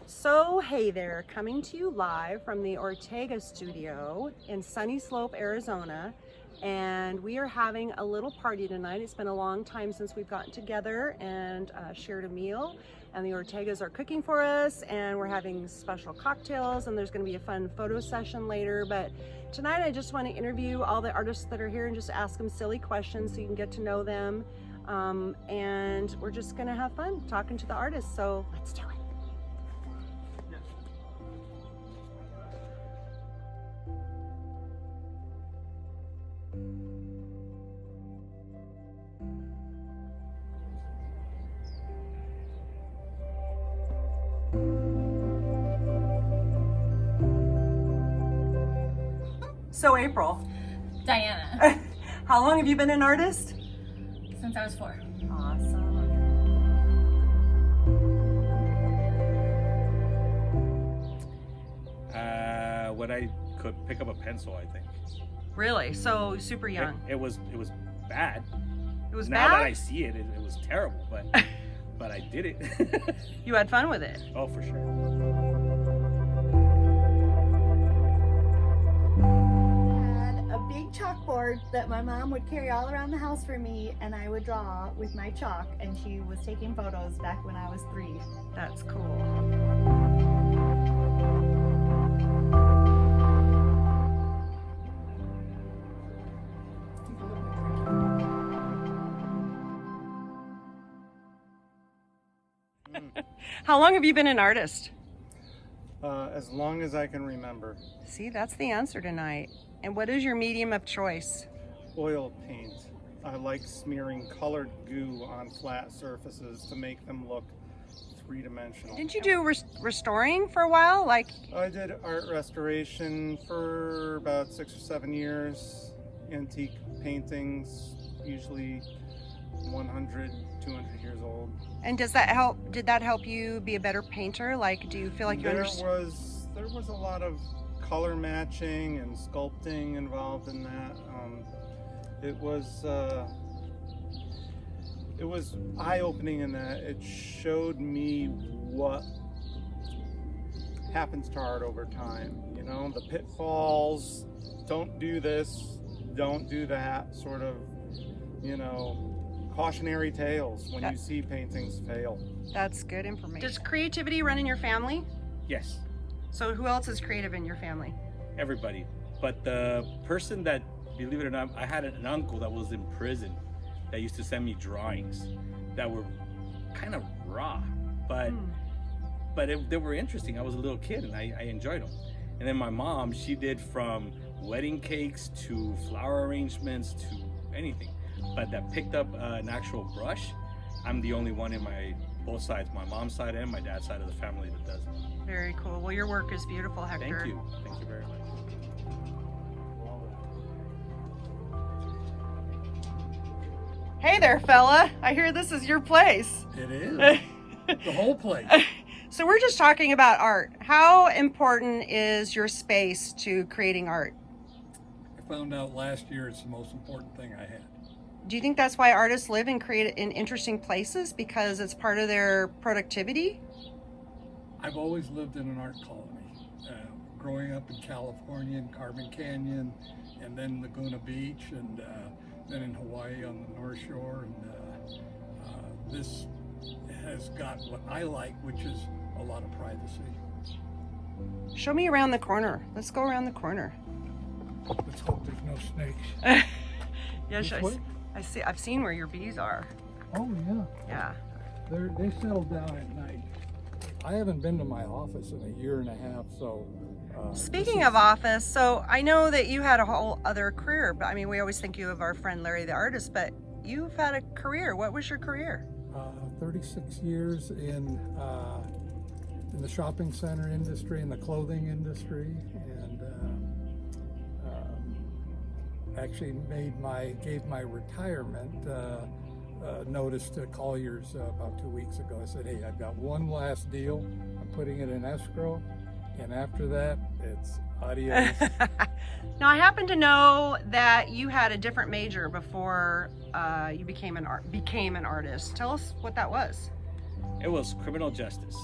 So hey there, coming to you live from the Ortega studio in Sunny Slope, Arizona. And we are having a little party tonight. It's been a long time since we've gotten together and shared a meal. And the Ortegas are cooking for us, and we're having special cocktails, and there's gonna be a fun photo session later. But tonight I just wanna interview all the artists that are here and just ask them silly questions so you can get to know them. And we're just gonna have fun talking to the artists, so let's do it. So April, Diana, how long have you been an artist? since I was 4. Awesome. When I could pick up a pencil, I think. Really? So super young. It was bad. It was Now bad? that I see it, it was terrible, but but I did it. You had fun with it. Oh, for sure. Had a big chalkboard that my mom would carry all around the house for me, and I would draw with my chalk, and she was taking photos back when I was 3. That's cool. How long have you been an artist? As long as I can remember. See, that's the answer tonight. And what is your medium of choice? Oil paint. I like smearing colored goo on flat surfaces to make them look three-dimensional. Didn't you do restoring for a while? Like, I did art restoration for about 6 or 7 years. Antique paintings, usually 100, 200 years old. and does that help? Did that help you be a better painter? Like, do you feel like you understand? There was a lot of color matching and sculpting involved in that. It was eye-opening in that it showed me what happens to art over time. You know, the pitfalls, don't do this, don't do that, sort of, you know, cautionary tales when you see paintings fail. That's good information. Does creativity run in your family? Yes, So who else is creative in your family? everybody. But the person that, believe it or not, I had an uncle that was in prison that used to send me drawings that were kind of raw, but they were interesting. I was a little kid and I enjoyed them. And then my mom, she did from wedding cakes to flower arrangements to anything. But that picked up an actual brush, I'm the only one in both sides, my mom's side and my dad's side of the family, that does it. Very cool. Well, your work is beautiful, Hector. Thank you. Thank you very much. Hey there, fella. I hear this is your place. It is. The whole place. So we're just talking about art. How important is your space to creating art? I found out last year it's the most important thing I had. Do you think that's why artists live and create in interesting places, because it's part of their productivity? I've always lived in an art colony. Growing up in California, in Carbon Canyon, and then Laguna Beach, and then in Hawaii on the North Shore. And this has got what I like, which is a lot of privacy. Show me around the corner. Let's go around the corner. Let's hope there's no snakes. Yes, This way? I've seen where your bees are. Oh yeah, Yeah. they settle down at night. I haven't been to my office in a year and a half, so. Speaking of office, so I know that you had a whole other career, but I mean, we always think you of our friend Larry the artist, but you've had a career. What was your career? 36 years in the shopping center industry, in the clothing industry, and actually gave my retirement notice to Colliers about 2 weeks ago. I said, hey, I've got one last deal. I'm putting it in escrow, and after that, it's adios. Now, I happen to know that you had a different major before you became an artist. Tell us what that was. It was criminal justice.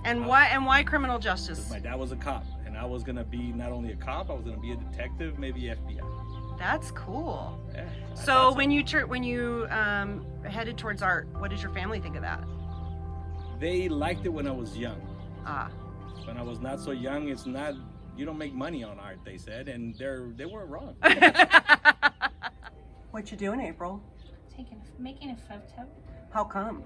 And why criminal justice? My dad was a cop, and I was gonna be not only a cop, I was gonna be a detective, maybe FBI. That's cool. Yeah, I So thought when you headed towards art, what did your family think of that? they liked it when I was young. Ah. When I was not so young, it's not, you don't make money on art, they said, and they weren't wrong. What you doing, April? Making a photo How come?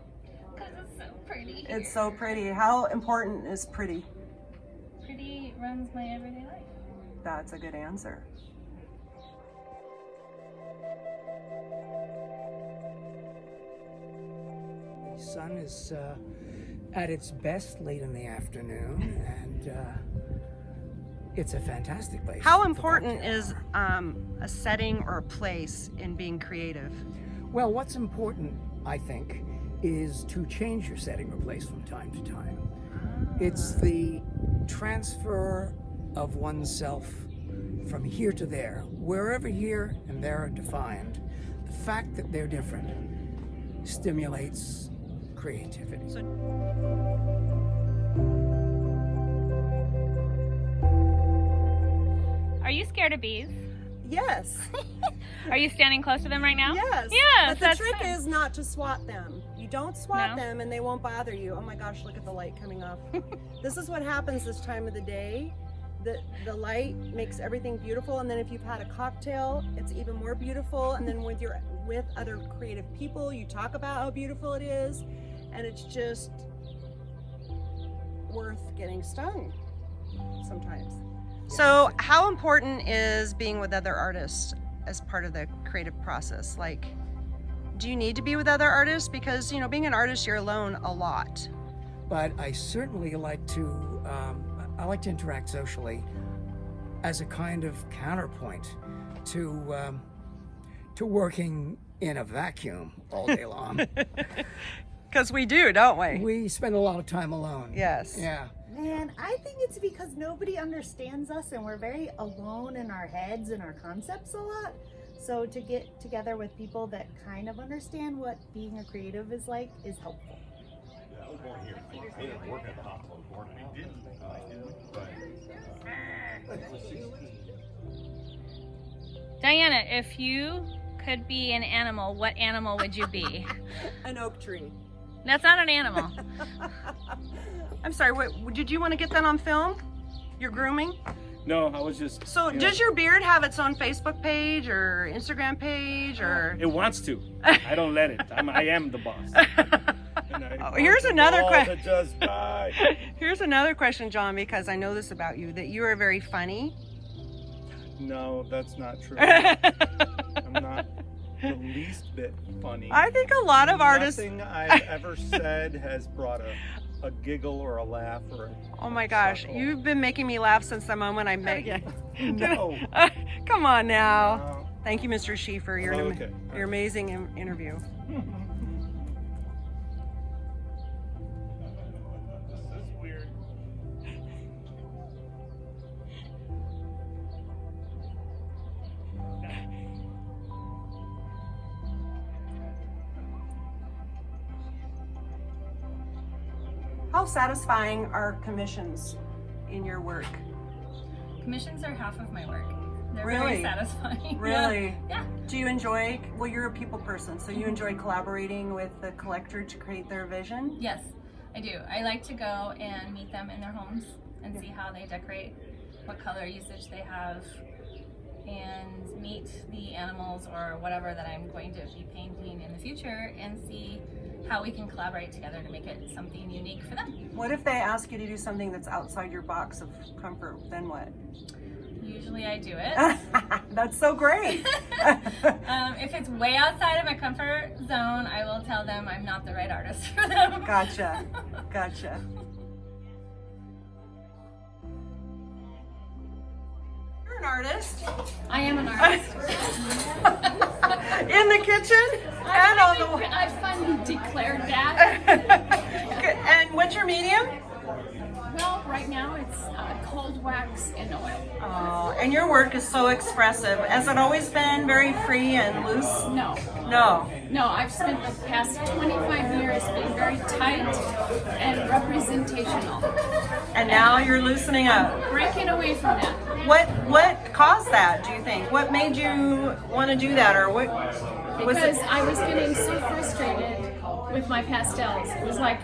because it's so pretty. It's so pretty. How important is pretty? Pretty runs my everyday life. That's a good answer. The sun is at its best late in the afternoon, and it's a fantastic place. How for important cocktail is hour. a setting or a place in being creative? Well, what's important, I think, is to change your setting or place from time to time. It's the transfer of oneself from here to there. Wherever here and there are defined, the fact that they're different stimulates creativity. Are you scared of bees? Yes. Are you standing close to them right now? Yes. Yes. But the that's trick fun. is not to swat them. You don't swat No? them and they won't bother you. Oh my gosh, look at the light coming off. This is what happens this time of the day. The light makes everything beautiful, and then if you've had a cocktail, it's even more beautiful. And then with other creative people, you talk about how beautiful it is, and it's just worth getting stung sometimes. So how important is being with other artists as part of the creative process? Like, do you need to be with other artists? Because, you know, being an artist, you're alone a lot. But I certainly like to interact socially as a kind of counterpoint to working in a vacuum all day long. Because we do, don't we? We spend a lot of time alone. Yes. Yeah. Man, I think it's because nobody understands us and we're very alone in our heads and our concepts a lot. So to get together with people that kind of understand what being a creative is like is helpful. I was born here. I didn't work at the hospital. I was born at the Diana, if you could be an animal, what animal would you be? An oak tree. That's not an animal. I'm sorry, what, did you want to get that on film? Your grooming? No, I was just. So you know, does your beard have its own Facebook page or Instagram page or? It wants to. I don't let it. I am the boss. Oh, here's another question. Just died. Here's another question, John, because I know this about you, that you are very funny. No, that's not true. I'm not the least bit funny. I think a lot of artists. Nothing I've ever said has brought a giggle or a laugh or a Oh my gosh, chuckle. you've been making me laugh since the moment I met you. No. Come on now. No. Thank you, Mr. Schieffer. You're Okay. you're amazing interview. This is weird. How satisfying are commissions in your work? Commissions are half of my work. They're Really? very satisfying. Really? Yeah. Do you enjoy, well, you're a people person, so you enjoy collaborating with the collector to create their vision? Yes, I do. I like to go and meet them in their homes and see how they decorate, what color usage they have, and meet the animals or whatever that I'm going to be painting in the future and see how we can collaborate together to make it something unique for them. What if they ask you to do something that's outside your box of comfort? Then what? Usually I do it. That's so great. If it's way outside of my comfort zone, I will tell them I'm not the right artist for them. Gotcha. Gotcha. You're an artist. I am an artist. In the kitchen and on the I finally declared that. And what's your medium? Well, right now it's cold wax and oil. Oh, and your work is so expressive. Has it always been very free and loose? No. No. No, I've spent the past 25 years being very tight and representational. And now you're loosening up. Breaking away from that. What caused that, do you think? What made you want to do that, or what was Because it? I was getting so frustrated with my pastels. It was like,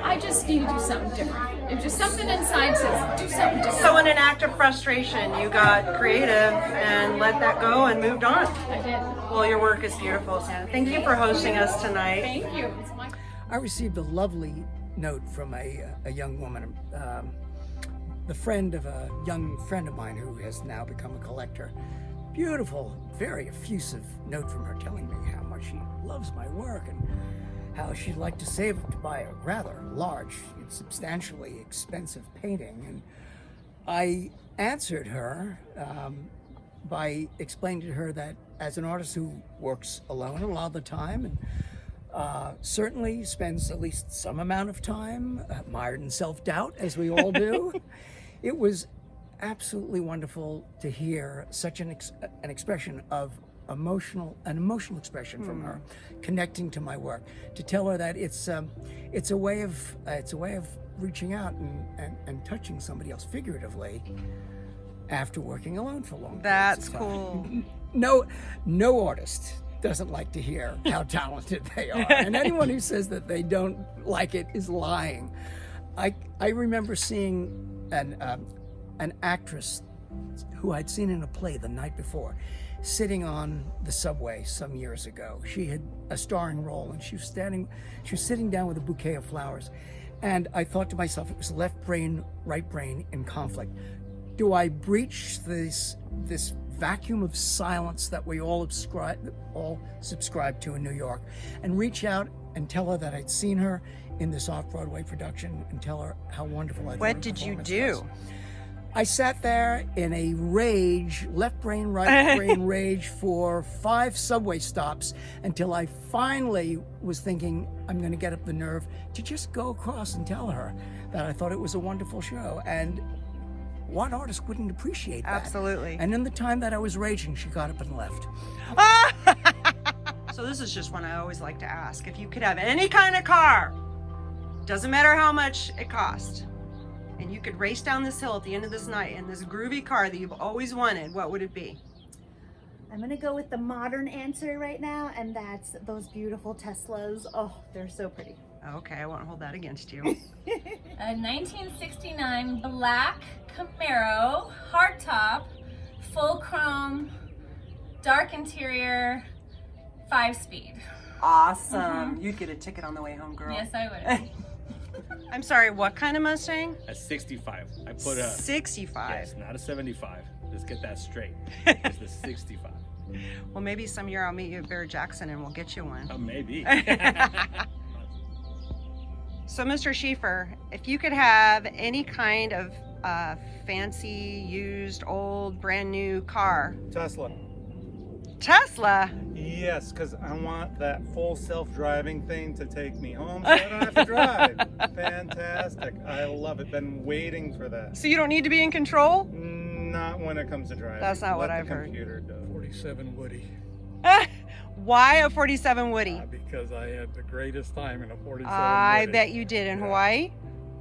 I just need to do something different. If just something inside says, do something different. So in an act of frustration, you got creative and let that go and moved on. I did. Well, your work is beautiful, Santa. Thank you for hosting us tonight. Thank you. It's my I received a lovely note from a young woman, the friend of a young friend of mine who has now become a collector. Beautiful, very effusive note from her telling me how much she loves my work and how she'd like to save it to buy a rather large, substantially expensive painting. And I answered her by explaining to her that as an artist who works alone a lot of the time and certainly spends at least some amount of time mired in self-doubt, as we all do, it was absolutely wonderful to hear such an expression of emotional expression from her, connecting to my work, to tell her that it's a way of reaching out and touching somebody else figuratively after working alone for a long That's periods of time. cool. No artist doesn't like to hear how talented they are, and anyone who says that they don't like it is lying. I remember seeing an actress who I'd seen in a play the night before, sitting on the subway some years ago. She had a starring role, and she was sitting down with a bouquet of flowers. And I thought to myself, it was left brain, right brain in conflict. Do I breach this vacuum of silence that we all subscribe to in New York, and reach out and tell her that I'd seen her in this off-Broadway production and tell her how wonderful I thought What did you do? I sat there in a rage, left brain, right brain rage, for 5 subway stops until I finally was thinking I'm going to get up the nerve to just go across and tell her that I thought it was a wonderful show. And what artist wouldn't appreciate that? Absolutely. And in the time that I was raging, she got up and left. So this is just one I always like to ask. If you could have any kind of car, doesn't matter how much it cost, and you could race down this hill at the end of this night in this groovy car that you've always wanted, what would it be? I'm gonna go with the modern answer right now, and that's those beautiful Teslas. Oh, they're so pretty. Okay, I won't hold that against you. A 1969 black Camaro, hardtop, full chrome, dark interior, 5-speed. Awesome. You'd get a ticket on the way home, girl. Yes, I would. I'm sorry, what kind of Mustang? A 65. I put a 65. Yes, not a 75. Let's get that straight. It's the 65. Well, maybe some year I'll meet you at Bear Jackson and we'll get you one. Maybe. So, Mr. Schieffer, if you could have any kind of fancy, used, old, brand new car. Tesla. Tesla? Yes, because I want that full self-driving thing to take me home so I don't have to drive. Fantastic. I love it. Been waiting for that. So you don't need to be in control? Not when it comes to driving. That's not what Let I've the heard. computer do it. 47 Woody. Why a 47 Woody? Because I had the greatest time in a 47 I Woody. bet you did in Hawaii.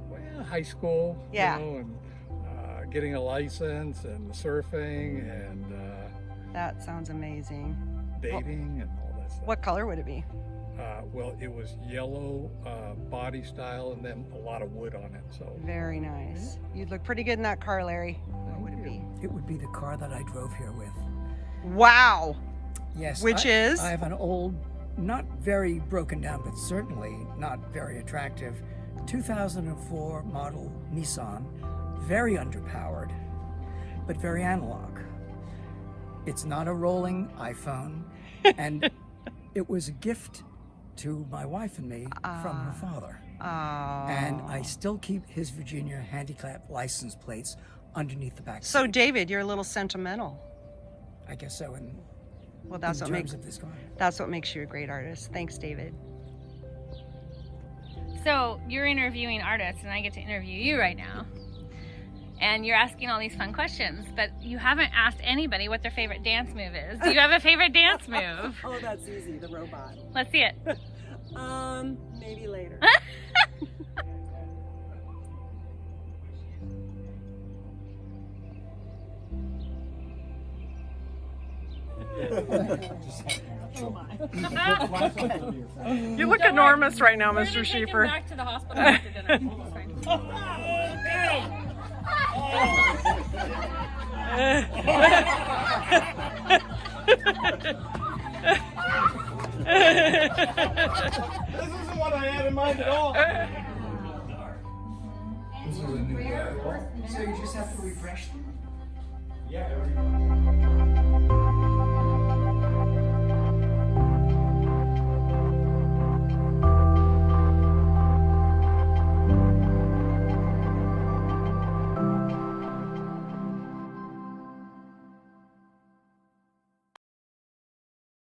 Well, high school, Yeah. you know, and getting a license and surfing and That sounds amazing. dating and all that stuff. What color would it be? Well, it was yellow body style and then a lot of wood on it. So Very nice. You'd look pretty good in that car, Larry. What would it be? It would be the car that I drove here with. Wow. Yes. Which is? I have an old, not very broken down, but certainly not very attractive, 2004 model Nissan, very underpowered, but very analog. It's not a rolling iPhone, and it was a gift to my wife and me from her father. And I still keep his Virginia handicap license plates underneath the back So, seat. David, you're a little sentimental. I guess so in Well, that's what terms makes of this car. that's what makes you a great artist. Thanks, David. So you're interviewing artists and I get to interview you right now. and you're asking all these fun questions, but you haven't asked anybody what their favorite dance move is. Do you have a favorite dance move? Oh, that's easy, the robot. Let's see it. Maybe later. You look enormous right now, Mr. Schiefer. Back to the hospital after dinner. It's fine. This isn't what I had in mind at all. This is a new So you just have to refresh them? Yeah.